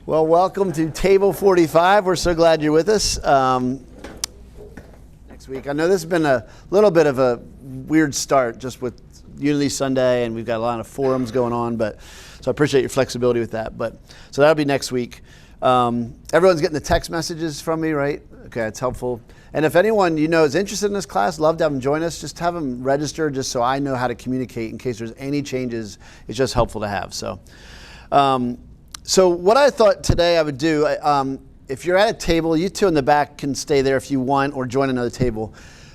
Well, welcome to Table 45. We're so glad you're with us. Next week, I know this has been a little bit of a weird start just with Unity Sunday, and we've got a lot of forums going on, but so I appreciate your flexibility with that. But so that'll be next week. Everyone's getting the text messages from me, right? Okay, it's helpful. And if anyone you know is interested in this class, love to have them join us. Just have them register just so I know how to communicate in case there's any changes. It's just helpful to have. So what I thought today I would do, if you're at a table, you two in the back can stay there if you want or join another table.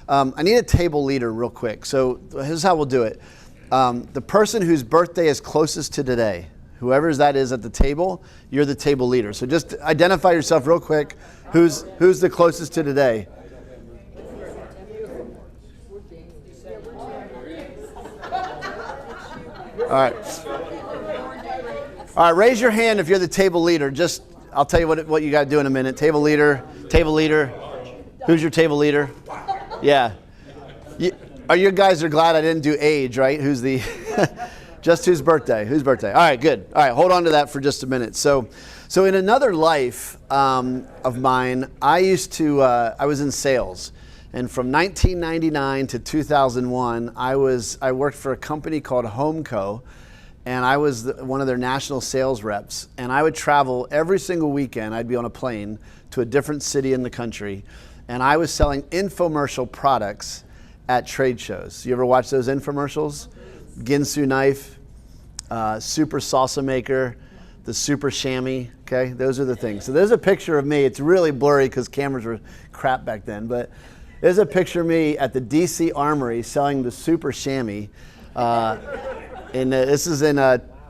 I need a table leader real quick. So here's how we'll do it. The person whose birthday is closest to today, whoever that is at the table, you're the table leader. So just identify yourself real quick. Who's the closest to today? All right, raise your hand if you're the table leader. I'll tell you what you got to do in a minute. Table leader. Who's your table leader? Yeah. You guys are glad I didn't do age, right? Who's the, just whose birthday? Whose birthday? All right, good. All right, hold on to that for just a minute. So in another life of mine, I was in sales. And from 1999 to 2001, I worked for a company called Homeco. And I was one of their national sales reps. And I would travel every single weekend. I'd be on a plane to a different city in the country. And I was selling infomercial products at trade shows. You ever watch those infomercials? Ginsu knife, super salsa maker, the super chamois. Okay, those are the things. So there's a picture of me. It's really blurry because cameras were crap back then. But there's a picture of me at the DC Armory selling the super chamois. This is in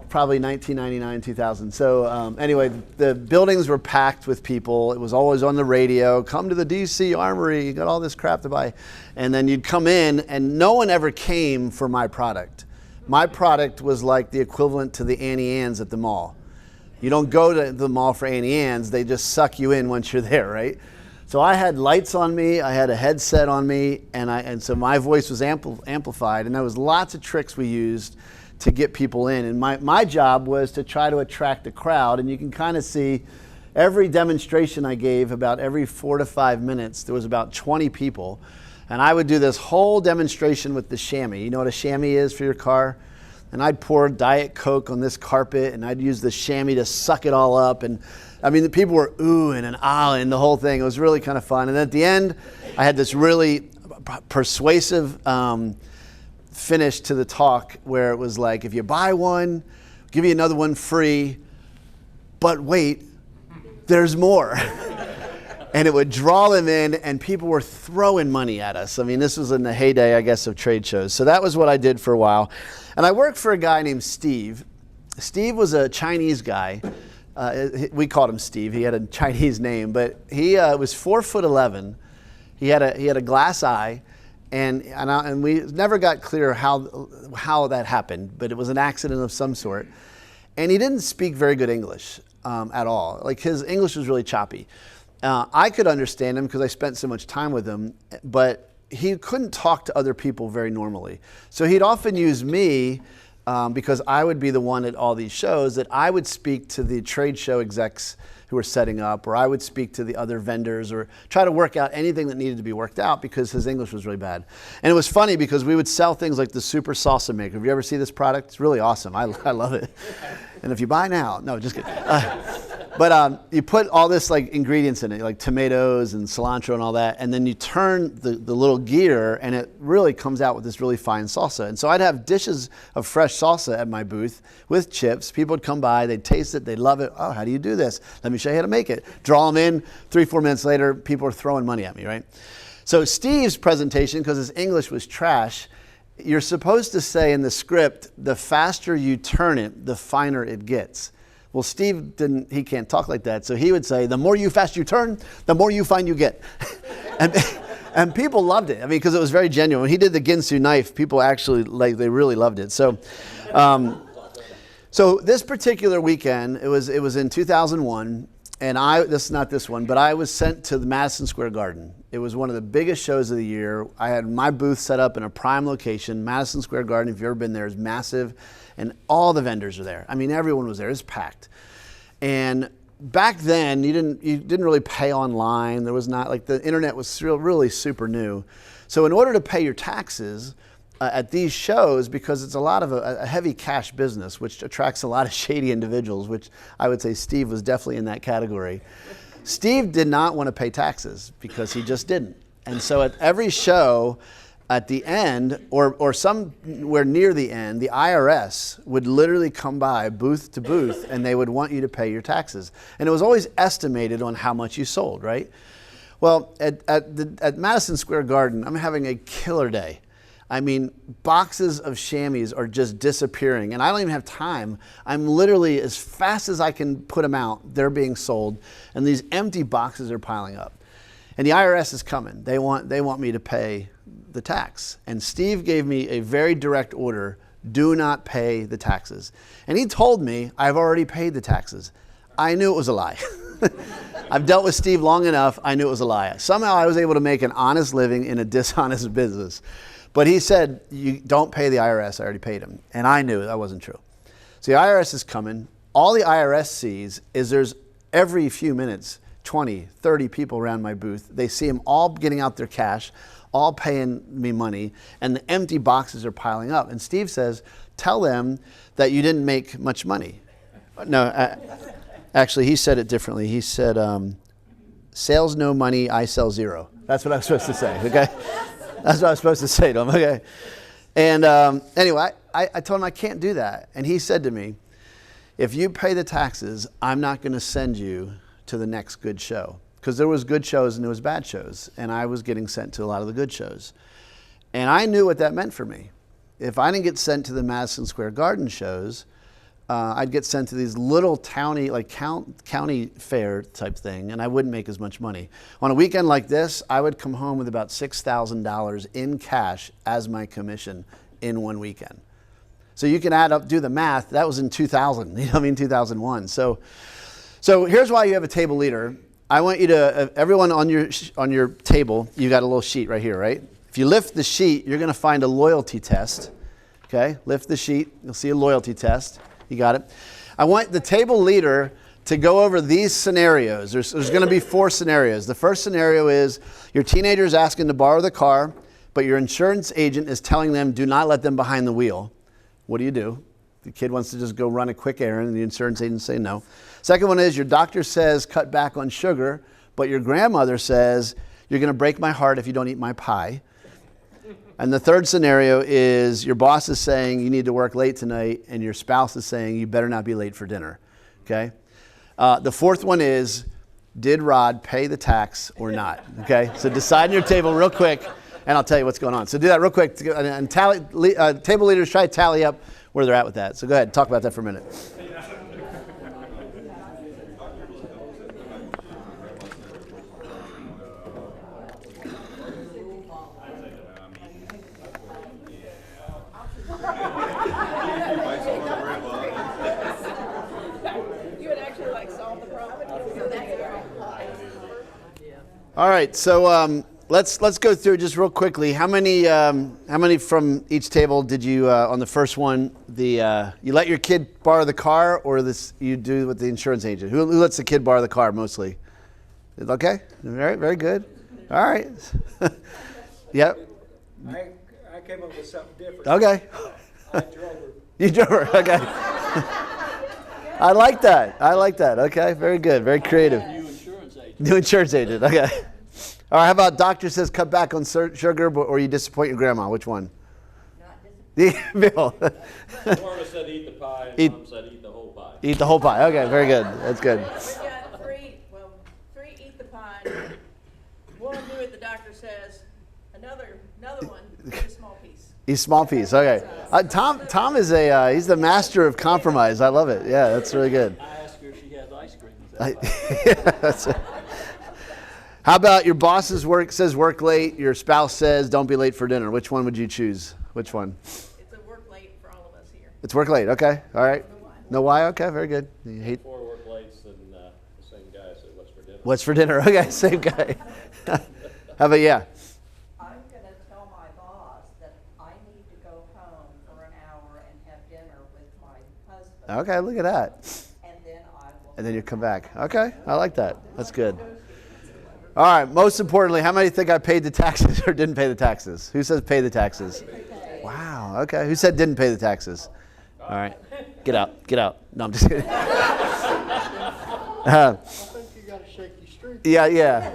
probably 1999, 2000. So anyway, the buildings were packed with people. It was always on the radio, come to the DC Armory, you got all this crap to buy. And then you'd come in and no one ever came for my product. My product was like the equivalent to the Annie Ann's at the mall. You don't go to the mall for Annie Ann's, they just suck you in once you're there, right? So I had lights on me, I had a headset on me, and so my voice was amplified, and there was lots of tricks we used to get people in. And my job was to try to attract a crowd, and you can kind of see every demonstration I gave, about every 4 to 5 minutes, there was about 20 people. And I would do this whole demonstration with the chamois. You know what a chamois is for your car? And I'd pour Diet Coke on this carpet, and I'd use the chamois to suck it all up. And I mean, the people were oohing and ahhing the whole thing. It was really kind of fun. And at the end, I had this really persuasive finish to the talk where it was like, if you buy one, give you another one free, but wait, there's more. And it would draw them in, and people were throwing money at us. I mean, this was in the heyday, I guess, of trade shows. So that was what I did for a while. And I worked for a guy named Steve. Steve was a Chinese guy. We called him Steve. He had a Chinese name, but he was 4'11". He had a glass eye. And we never got clear how that happened, but it was an accident of some sort. And he didn't speak very good English at all. Like, his English was really choppy. I could understand him because I spent so much time with him, but he couldn't talk to other people very normally. So he'd often use me because I would be the one at all these shows that I would speak to the trade show execs who were setting up, or I would speak to the other vendors or try to work out anything that needed to be worked out because his English was really bad. And it was funny because we would sell things like the super salsa maker. Have you ever seen this product? It's really awesome. I love it. And if you buy now, no, just kidding. But you put all this like ingredients in it, like tomatoes and cilantro and all that, and then you turn the little gear and it really comes out with this really fine salsa. And so I'd have dishes of fresh salsa at my booth with chips. People would come by, they'd taste it, they'd love it. Oh, how do you do this? Let me show you how to make it. Draw them in, 3-4 minutes later, people are throwing money at me, right? So Steve's presentation, because his English was trash, you're supposed to say in the script, the faster you turn it, the finer it gets. Well, Steve he can't talk like that. So he would say, the more fast you turn, the more you find you get. and people loved it. I mean, because it was very genuine. When he did the Ginsu knife, people actually, they really loved it. So this particular weekend, it was in 2001. And this is not this one, but I was sent to the Madison Square Garden. It was one of the biggest shows of the year. I had my booth set up in a prime location. Madison Square Garden, if you've ever been there, is massive. And all the vendors are there. I mean, everyone was there. It was packed. And back then, you didn't really pay online. There was not, like, the internet was really super new. So in order to pay your taxes at these shows, because it's a lot of a heavy cash business, which attracts a lot of shady individuals, which I would say Steve was definitely in that category. Steve did not want to pay taxes because he just didn't. And so at every show, at the end, or somewhere near the end, the IRS would literally come by booth to booth and they would want you to pay your taxes. And it was always estimated on how much you sold, right? Well, at Madison Square Garden, I'm having a killer day. I mean, boxes of chamois are just disappearing, and I don't even have time. I'm literally, as fast as I can put them out, they're being sold, and these empty boxes are piling up. And the IRS is coming. They want me to pay the tax. And Steve gave me a very direct order: do not pay the taxes. And he told me I've already paid the taxes. I knew it was a lie. I've dealt with Steve long enough. I knew it was a lie. Somehow I was able to make an honest living in a dishonest business. But he said, you don't pay the IRS. I already paid him. And I knew that wasn't true. So the IRS is coming. All the IRS sees is there's every few minutes 20, 30 people around my booth. They see them all getting out their cash, all paying me money, and the empty boxes are piling up. And Steve says, tell them that you didn't make much money. No, actually, he said it differently. He said, sales no money, I sell zero. That's what I was supposed to say, okay? That's what I was supposed to say to him, okay? And anyway, I told him I can't do that. And he said to me, if you pay the taxes, I'm not going to send you to the next good show. Because there was good shows and there was bad shows. And I was getting sent to a lot of the good shows. And I knew what that meant for me. If I didn't get sent to the Madison Square Garden shows, I'd get sent to these little towny, like county fair type thing, and I wouldn't make as much money. On a weekend like this, I would come home with about $6,000 in cash as my commission in one weekend. So you can add up, do the math. That was in 2000, 2001. So here's why you have a table leader. I want you to, everyone on your table, you got a little sheet right here, right? If you lift the sheet, you're going to find a loyalty test. Okay, lift the sheet, you'll see a loyalty test. You got it? I want the table leader to go over these scenarios. There's going to be 4 scenarios. The first scenario is your teenager is asking to borrow the car, but your insurance agent is telling them, do not let them behind the wheel. What do? The kid wants to just go run a quick errand, and the insurance agent say no. Second one is your doctor says cut back on sugar, but your grandmother says, you're going to break my heart if you don't eat my pie. And the third scenario is your boss is saying you need to work late tonight, and your spouse is saying you better not be late for dinner, okay? The fourth one is, did Rod pay the tax or not, okay? So decide on your table real quick, and I'll tell you what's going on. So do that real quick, and table leaders try to tally up where they're at with that. So go ahead, talk about that for a minute. All right, so let's go through just real quickly. How many from each table did you on the first one? You let your kid borrow the car, or you do with the insurance agent? Who lets the kid borrow the car mostly? Okay, all right, very good. All right, yep. I came up with something different. Okay. I drove her. You drove her. Okay. I like that. Okay, very good, very creative. New insurance agent, okay. All right, how about doctor says cut back on sugar, or you disappoint your grandma? Which one? Not disappointed. Bill. Marva said eat the pie, and Mom said eat the whole pie. Eat the whole pie. Okay, very good. That's good. We got three eat the pie. One do it, the doctor says. Another one, eat a small piece. Eat small piece, okay. Tom is he's the master of compromise. I love it. Yeah, that's really good. I asked her if she has ice cream. Yeah, that's it. How about your boss says work late, your spouse says don't be late for dinner. Which one would you choose? Which one? It's a work late for all of us here. It's work late, okay. All right. No why? Okay, very good. You hate 4 work lates, and the same guy said what's for dinner. what's for dinner? Okay, same guy. How about yeah? I'm going to tell my boss that I need to go home for an hour and have dinner with my husband. Okay, look at that. And then I will And then you come back. Okay, I like that. That's good. All right, most importantly, how many think I paid the taxes or didn't pay the taxes? Who says pay the taxes? Wow, okay. Who said didn't pay the taxes? All right, get out, get out. No, I'm just kidding. I think you got a shaky streak. Yeah.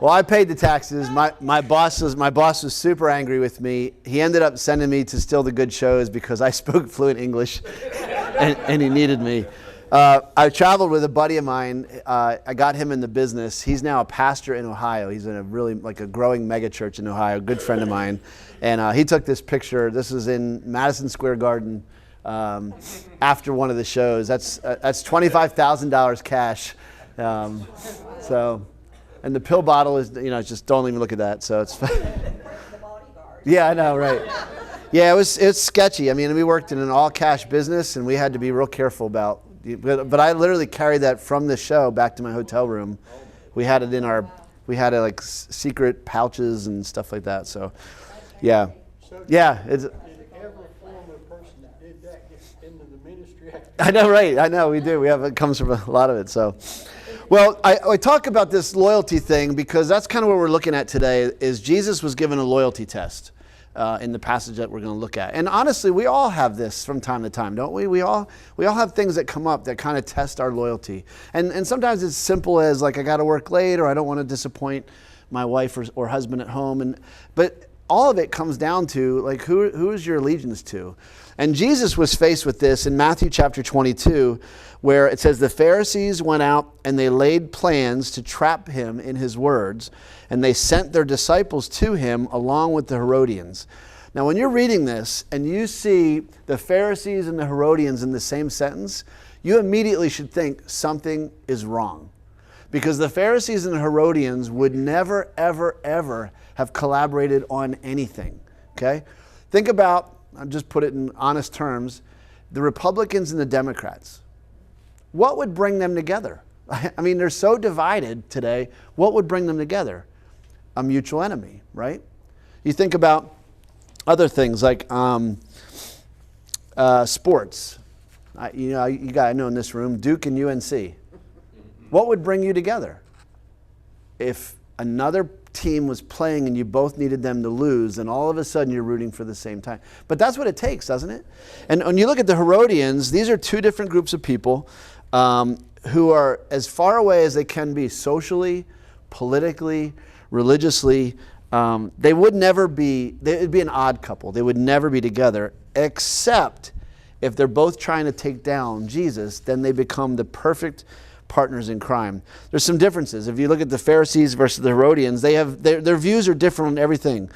Well, I paid the taxes. My boss was super angry with me. He ended up sending me to Still the Good shows because I spoke fluent English, and he needed me. I traveled with a buddy of mine. I got him in the business. He's now a pastor in Ohio. He's in a really a growing mega church in Ohio. A good friend of mine, and he took this picture. This is in Madison Square Garden after one of the shows. That's $25,000 cash. And the pill bottle is just don't even look at that. So it's. The bodyguard. Yeah, I know, right. Yeah, it's sketchy. I mean, we worked in an all cash business, and we had to be real careful about. But I literally carried that from the show back to my hotel room. We had it we had it like secret pouches and stuff like that. So, yeah, it's. Did ever former person that did that get into the ministry? I know, right? I know we do. It comes from a lot of it. So, well, I talk about this loyalty thing because that's kind of what we're looking at today. Is Jesus was given a loyalty test in the passage that we're going to look at, and honestly, we all have this from time to time, don't we? We all have things that come up that kind of test our loyalty, and sometimes it's simple as like I got to work late or I don't want to disappoint my wife or husband at home, but all of it comes down to like who is your allegiance to. And Jesus was faced with this in Matthew chapter 22, where it says the Pharisees went out and they laid plans to trap him in his words, and they sent their disciples to him along with the Herodians. Now, when you're reading this and you see the Pharisees and the Herodians in the same sentence, you immediately should think something is wrong. Because the Pharisees and the Herodians would never, ever, ever have collaborated on anything. Okay? Think about, I'll just put it in honest terms, the Republicans and the Democrats. What would bring them together? I mean, they're so divided today. What would bring them together? A mutual enemy, right? You think about other things like sports. You guys know in this room, Duke and UNC. What would bring you together? If another team was playing and you both needed them to lose, and all of a sudden you're rooting for the same time. But that's what it takes, doesn't it? And when you look at the Herodians, these are two different groups of people who are as far away as they can be socially, politically, religiously. They would never be, it'd be an odd couple. They would never be together, except if they're both trying to take down Jesus, then they become the perfect partners in crime. There's some differences. If you look at the Pharisees versus the Herodians, they have their views are different on everything.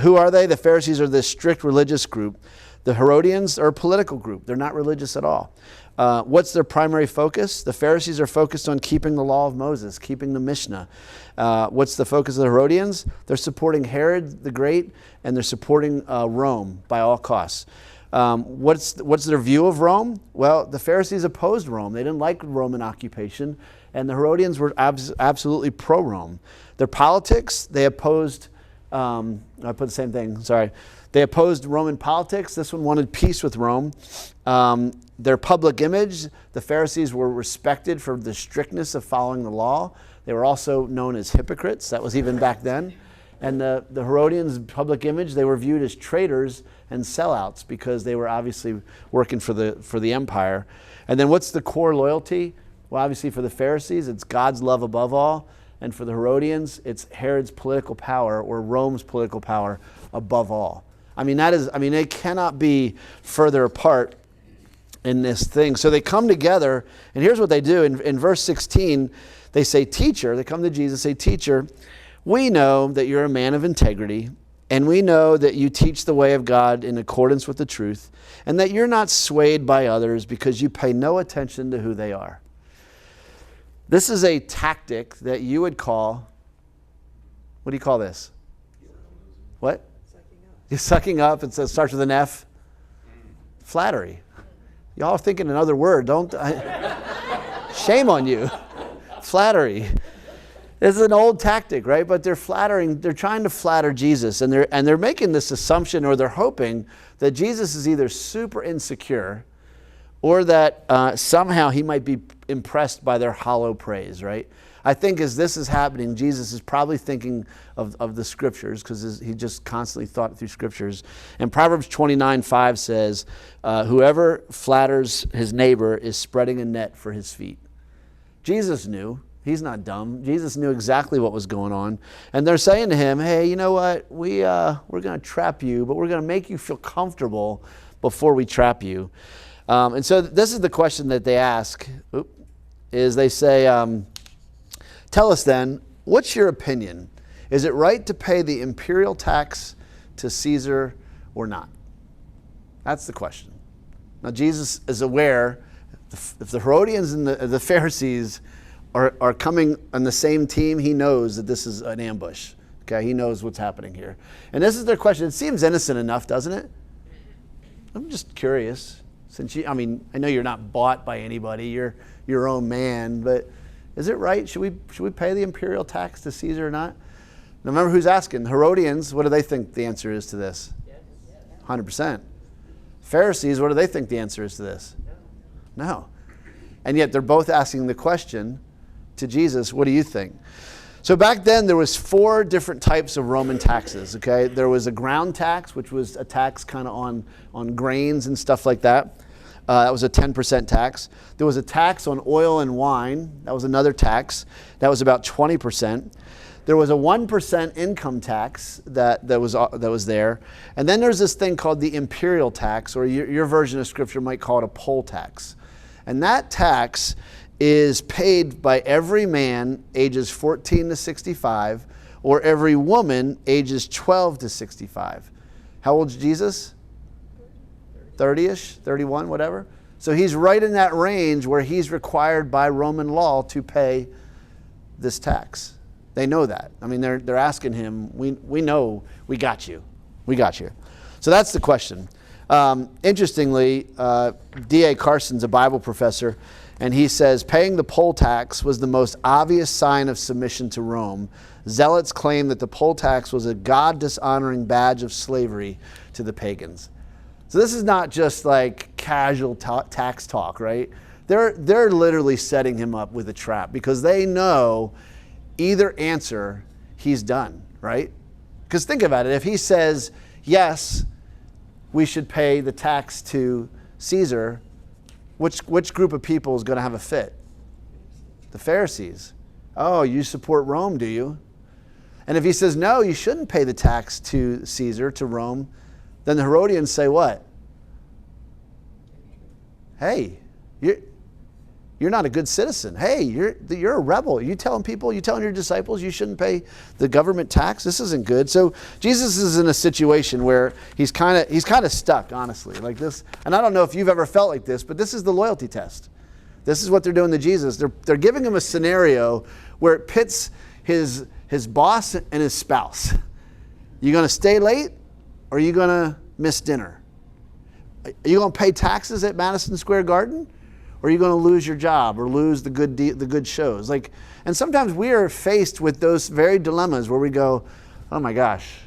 Who are they? The Pharisees are this strict religious group. The Herodians are a political group. They're not religious at all. What's their primary focus? The Pharisees are focused on keeping the law of Moses, keeping the Mishnah. What's the focus of the Herodians? They're supporting Herod the Great, and they're supporting Rome by all costs. What's their view of Rome? Well, the Pharisees opposed Rome. They didn't like Roman occupation, and the Herodians were absolutely pro-Rome. Their politics, they opposed, I put the same thing, sorry. They opposed Roman politics. This one wanted peace with Rome. Their public image, the Pharisees were respected for the strictness of following the law. They were also known as hypocrites. That was even back then. And the Herodians' public image, they were viewed as traitors and sellouts because they were obviously working for the empire. And then what's the core loyalty? Well, obviously for the Pharisees, it's God's love above all. And for the Herodians, it's Herod's political power or Rome's political power above all. They cannot be further apart in this thing. So they come together, and here's what they do. In verse 16, they say, Teacher, they come to Jesus, say, Teacher, we know that you're a man of integrity, and we know that you teach the way of God in accordance with the truth, and that you're not swayed by others because you pay no attention to who they are. This is a tactic that you would call, what do you call this? What? You're sucking up. It starts with an F. Flattery. Y'all are thinking another word. Shame on you. Flattery. This is an old tactic, right? But they're flattering. They're trying to flatter Jesus, and they're making this assumption, or they're hoping that Jesus is either super insecure, or that somehow he might be impressed by their hollow praise, right? I think as this is happening, Jesus is probably thinking of the scriptures because he just constantly thought through scriptures. And Proverbs 29:5 says, whoever flatters his neighbor is spreading a net for his feet. Jesus knew. He's not dumb. Jesus knew exactly what was going on. And they're saying to him, hey, you know what? We're going to trap you, but we're going to make you feel comfortable before we trap you. And so this is the question that they ask, is they say, tell us then, what's your opinion? Is it right to pay the imperial tax to Caesar or not? That's the question. Now Jesus is aware, if the Herodians and the Pharisees are coming on the same team, he knows that this is an ambush. Okay, he knows what's happening here. And this is their question. It seems innocent enough, doesn't it? I'm just curious. Since I know you're not bought by anybody. You're your own man, but is it right? Should we pay the imperial tax to Caesar or not? Now remember who's asking. The Herodians, what do they think the answer is to this? 100%. Pharisees, what do they think the answer is to this? No. And yet they're both asking the question to Jesus, what do you think? So back then there was 4 different types of Roman taxes, okay? There was a ground tax, which was a tax kind of on grains and stuff like that. That was a 10% tax. There was a tax on oil and wine. That was another tax. That was about 20%. There was a 1% income tax that was there. And then there's this thing called the imperial tax, or your version of scripture might call it a poll tax. And that tax is paid by every man ages 14 to 65 or every woman ages 12 to 65. How old's Jesus? 30-ish, 31, whatever. So he's right in that range where he's required by Roman law to pay this tax. They know that. I mean, they're asking him, we know, we got you. We got you. So that's the question. Interestingly, D.A. Carson's a Bible professor, and he says, paying the poll tax was the most obvious sign of submission to Rome. Zealots claim that the poll tax was a God-dishonoring badge of slavery to the pagans. So this is not just like casual tax talk, right? They're literally setting him up with a trap because they know either answer he's done, right? Because think about it. If he says, yes, we should pay the tax to Caesar, which group of people is going to have a fit? The Pharisees. Oh, you support Rome, do you? And if he says, no, you shouldn't pay the tax to Caesar, to Rome, then the Herodians say what? Hey, you're not a good citizen. Hey, you're a rebel. You telling your disciples you shouldn't pay the government tax? This isn't good. So Jesus is in a situation where he's kind of stuck, honestly, like this. And I don't know if you've ever felt like this, but this is the loyalty test. This is what they're doing to Jesus. They're giving him a scenario where it pits his boss and his spouse. You going to stay late, or are you going to miss dinner? Are you going to pay taxes at Madison Square Garden? Or are you going to lose your job or lose the good shows? And sometimes we are faced with those very dilemmas where we go, oh my gosh,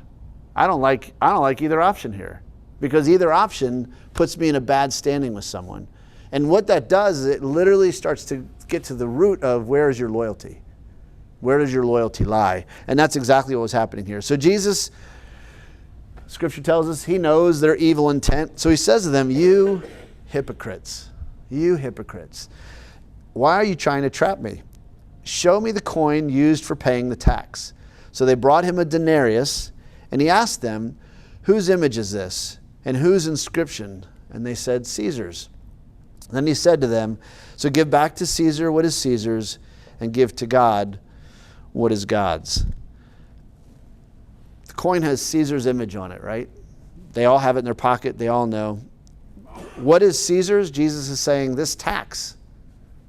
I don't like either option here, because either option puts me in a bad standing with someone. And what that does is it literally starts to get to the root of where is your loyalty? Where does your loyalty lie? And that's exactly what was happening here. So Jesus, Scripture tells us, he knows their evil intent. So he says to them, you hypocrites. You hypocrites, why are you trying to trap me? Show me the coin used for paying the tax. So they brought him a denarius, and he asked them, whose image is this, and whose inscription? And they said, Caesar's. Then he said to them, so give back to Caesar what is Caesar's, and give to God what is God's. The coin has Caesar's image on it, right? They all have it in their pocket. They all know. What is Caesar's? Jesus is saying this tax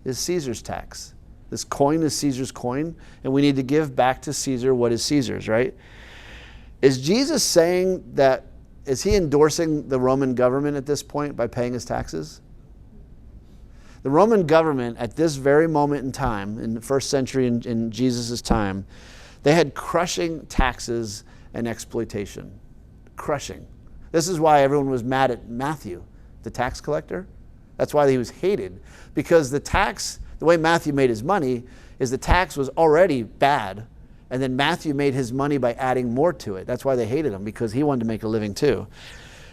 is Caesar's tax. This coin is Caesar's coin, and we need to give back to Caesar what is Caesar's, right? Is Jesus saying that, is he endorsing the Roman government at this point by paying his taxes? The Roman government at this very moment in time, in the first century in Jesus' time, they had crushing taxes and exploitation. Crushing. This is why everyone was mad at Matthew, the tax collector, That's why he was hated. Because the way Matthew made his money is the tax was already bad. And then Matthew made his money by adding more to it. That's why they hated him, because he wanted to make a living too.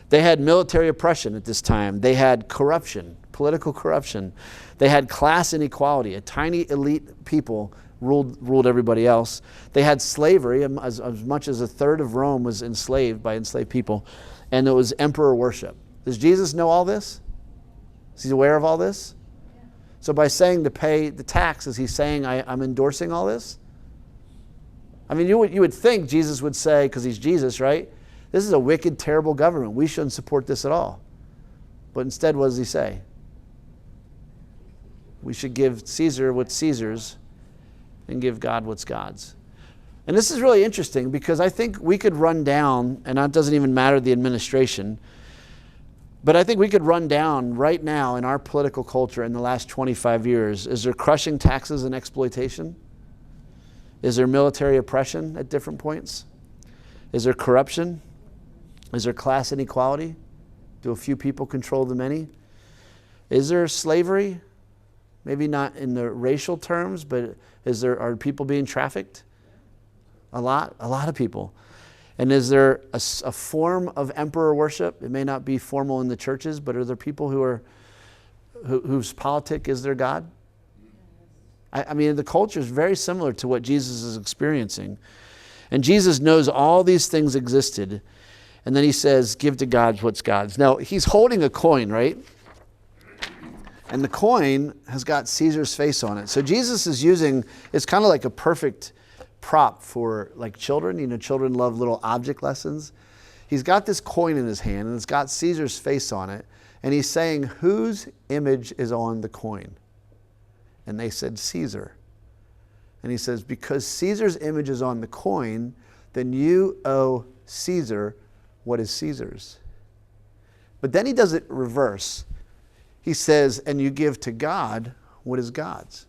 They had military oppression at this time. They had corruption, political corruption. They had class inequality. A tiny elite people ruled everybody else. They had slavery. As much as a third of Rome was enslaved by enslaved people. And it was emperor worship. Does Jesus know all this? Is he aware of all this? Yeah. So by saying to pay the tax, is he saying I'm endorsing all this? I mean, you would think Jesus would say, because he's Jesus, right? This is a wicked, terrible government. We shouldn't support this at all. But instead, what does he say? We should give Caesar what's Caesar's and give God what's God's. And this is really interesting because I think we could run down, and that doesn't even matter the administration, but I think we could run down right now in our political culture in the last 25 years. Is there crushing taxes and exploitation? Is there military oppression at different points? Is there corruption? Is there class inequality? Do a few people control the many? Is there slavery? Maybe not in the racial terms, but are people being trafficked? A lot of people. And is there a form of emperor worship? It may not be formal in the churches, but are there people whose politic is their God? I mean, the culture is very similar to what Jesus is experiencing. And Jesus knows all these things existed. And then he says, give to God what's God's. Now, he's holding a coin, right? And the coin has got Caesar's face on it. So Jesus is it's kind of like a perfect prop for like children. You know, children love little object lessons. He's got this coin in his hand and it's got Caesar's face on it. And he's saying, whose image is on the coin? And they said, Caesar. And he says, because Caesar's image is on the coin, then you owe Caesar what is Caesar's. But then he does it reverse. He says, and you give to God what is God's.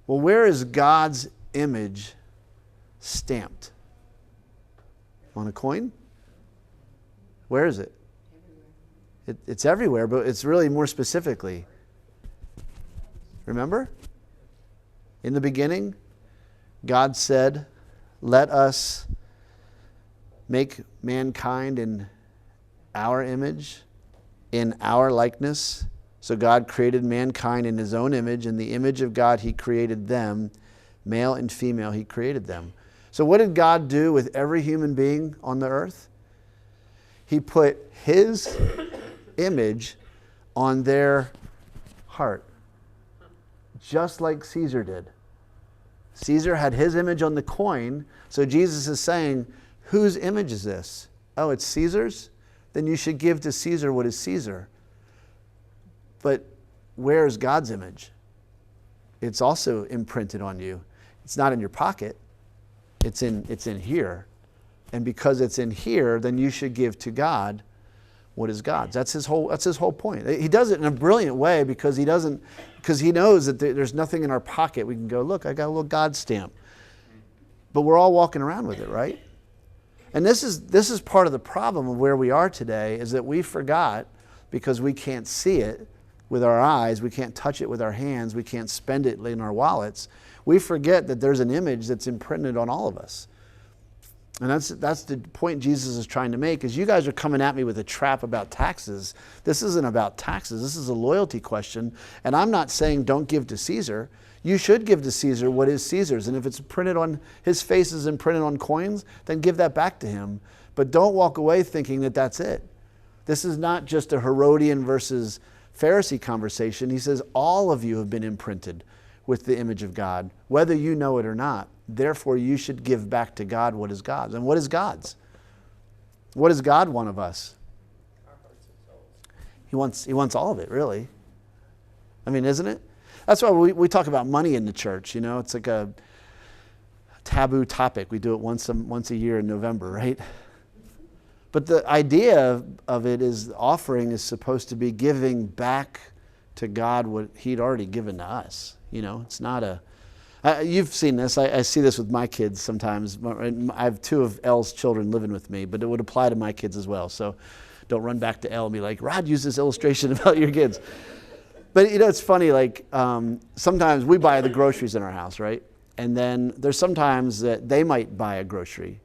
Well, where is God's image stamped? On a coin? Where is it? It's everywhere, but it's really more specifically. Remember? In the beginning, God said, let us make mankind in our image, in our likeness. So God created mankind in his own image. In the image of God, he created them. Male and female, he created them. So what did God do with every human being on the earth? He put his image on their heart. Just like Caesar did. Caesar had his image on the coin. So Jesus is saying, whose image is this? Oh, it's Caesar's? Then you should give to Caesar what is Caesar. But where is God's image? It's also imprinted on you. It's not in your pocket. It's in here. And because it's in here, then you should give to God what is God's. That's his whole point. He does it in a brilliant way because he knows that there's nothing in our pocket. We can go, look, I got a little God stamp. But we're all walking around with it, right? And this is part of the problem of where we are today, is that we forgot, because we can't see it with our eyes, we can't touch it with our hands, we can't spend it in our wallets. We forget that there's an image that's imprinted on all of us. And that's the point Jesus is trying to make, is you guys are coming at me with a trap about taxes. This isn't about taxes. This is a loyalty question. And I'm not saying don't give to Caesar. You should give to Caesar what is Caesar's. And if it's printed on, his face is imprinted on coins, then give that back to him. But don't walk away thinking that that's it. This is not just a Herodian versus Pharisee conversation. He says all of you have been imprinted with the image of God, whether you know it or not. Therefore, you should give back to God what is God's. And what is God's? What does God want of us? He wants all of it, really. I mean, isn't it? That's why we talk about money in the church. You know, it's like a taboo topic. We do it once a year in November, right? But the idea of it is offering is supposed to be giving back to God what he'd already given to us. You know, it's not you've seen this. I see this with my kids sometimes. I have two of Elle's children living with me, but it would apply to my kids as well. So don't run back to Elle and be like, Rod used this illustration about your kids. But it's funny, like sometimes we buy the groceries in our house, right? And then there's sometimes that they might buy a grocery.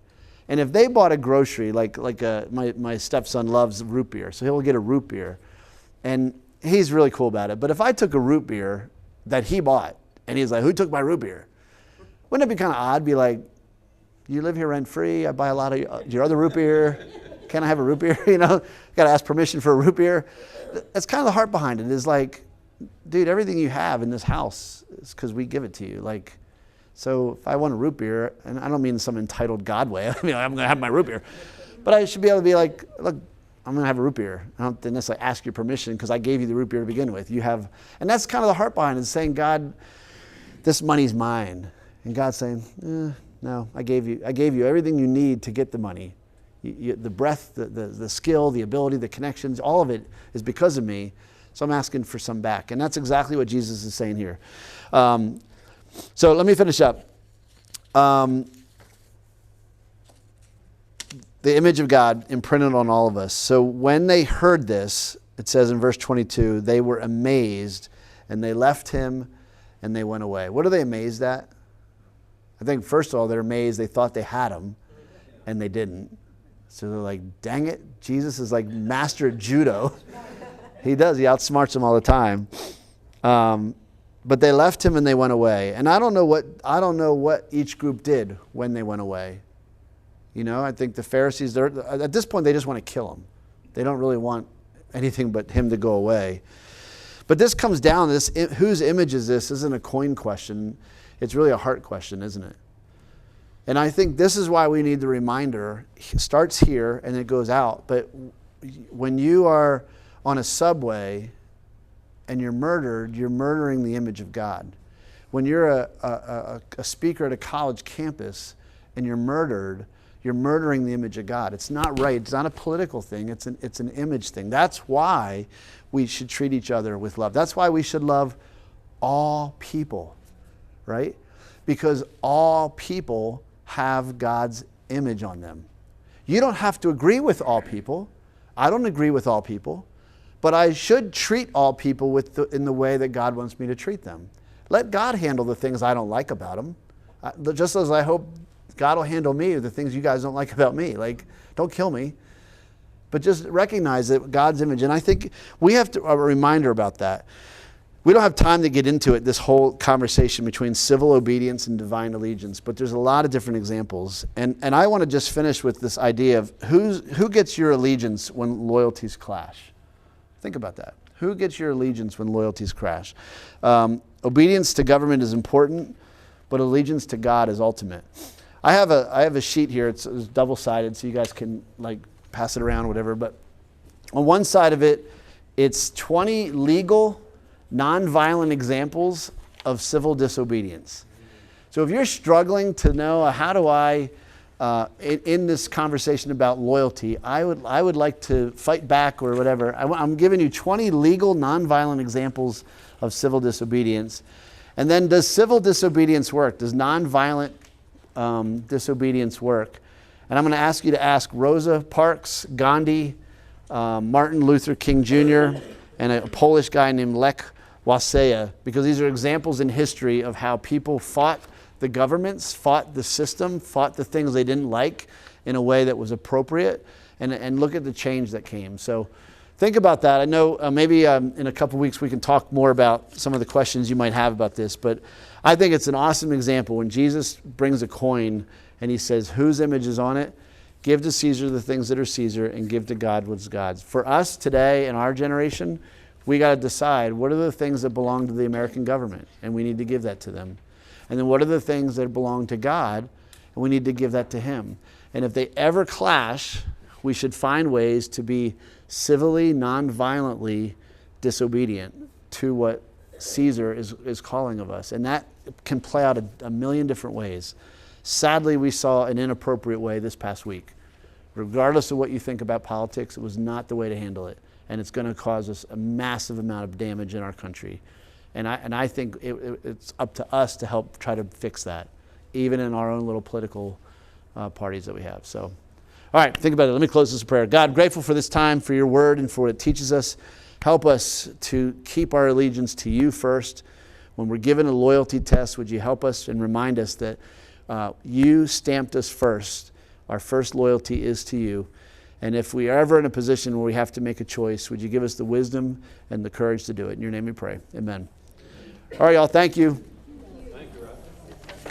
And if they bought a grocery, my stepson loves root beer, so he'll get a root beer. And he's really cool about it. But if I took a root beer that he bought, and he's like, who took my root beer? Wouldn't it be kind of odd? Be like, you live here rent-free, I buy a lot of your other root beer. Can I have a root beer? Got to ask permission for a root beer. That's kind of the heart behind it, is like, dude, everything you have in this house is because we give it to you. Like, so if I want a root beer, and I don't mean some entitled God way, I'm going to have my root beer. But I should be able to be like, look, I'm going to have a root beer. I don't necessarily ask your permission because I gave you the root beer to begin with. And that's kind of the heart behind it, is saying, God, this money's mine. And God's saying, no, I gave you everything you need to get the money. The breath, the skill, the ability, the connections, all of it is because of me. So I'm asking for some back. And that's exactly what Jesus is saying here. So let me finish up. The image of God imprinted on all of us. So when they heard this, it says in verse 22, they were amazed and they left him and they went away. What are they amazed at? I think first of all, they're amazed. They thought they had him and they didn't. So they're like, dang it, Jesus is like master at judo. He does. He outsmarts them all the time. But they left him and they went away. And I don't know what each group did when they went away. I think the Pharisees, at this point, they just want to kill him. They don't really want anything but him to go away. But this comes down, whose image is this? Isn't a coin question. It's really a heart question, isn't it? And I think this is why we need the reminder. It starts here and it goes out. But when you are on a subway and you're murdered, you're murdering the image of God. When you're a speaker at a college campus and you're murdering the image of God. It's not right. It's not a political thing. It's an image thing. That's why we should treat each other with love. That's why we should love all people, right? Because all people have God's image on them. You don't have to agree with all people. I don't agree with all people. But I should treat all people in the way that God wants me to treat them. Let God handle the things I don't like about them. Just as I hope God will handle me the things you guys don't like about me. Like, don't kill me. But just recognize that God's image. And I think we have a reminder about that. We don't have time to get into it, this whole conversation between civil obedience and divine allegiance. But there's a lot of different examples. And I want to just finish with this idea of who gets your allegiance when loyalties clash. Think about that. Who gets your allegiance when loyalties crash? Obedience to government is important, but allegiance to God is ultimate. I have a sheet here. It's double-sided, so you guys can pass it around or whatever. But on one side of it, it's 20 legal, nonviolent examples of civil disobedience. So if you're struggling to know how do I, in this conversation about loyalty, I would like to fight back or whatever. I'm giving you 20 legal, nonviolent examples of civil disobedience. And then, does civil disobedience work? Does nonviolent disobedience work? And I'm going to ask you to ask Rosa Parks, Gandhi, Martin Luther King Jr., and a Polish guy named Lech Walesa, because these are examples in history of how people fought the governments, fought the system, fought the things they didn't like in a way that was appropriate, and look at the change that came. So think about that. I know maybe in a couple weeks we can talk more about some of the questions you might have about this, but I think it's an awesome example when Jesus brings a coin and he says, whose image is on it? Give to Caesar the things that are Caesar and give to God what's God's. For us today in our generation, we got to decide what are the things that belong to the American government, and we need to give that to them. And then what are the things that belong to God, and we need to give that to him. And if they ever clash, we should find ways to be civilly, non-violently disobedient to what Caesar is calling of us. And that can play out a million different ways. Sadly, we saw an inappropriate way this past week. Regardless of what you think about politics, it was not the way to handle it. And it's going to cause us a massive amount of damage in our country. And I think it's up to us to help try to fix that, even in our own little political parties that we have. So, All right, think about it. Let me close this prayer. God, grateful for this time, for your word, and for what it teaches us. Help us to keep our allegiance to you first. When we're given a loyalty test, would you help us and remind us that you stamped us first. Our first loyalty is to you. And if we are ever in a position where we have to make a choice, would you give us the wisdom and the courage to do it? In your name we pray. Amen. All right, y'all. Thank you.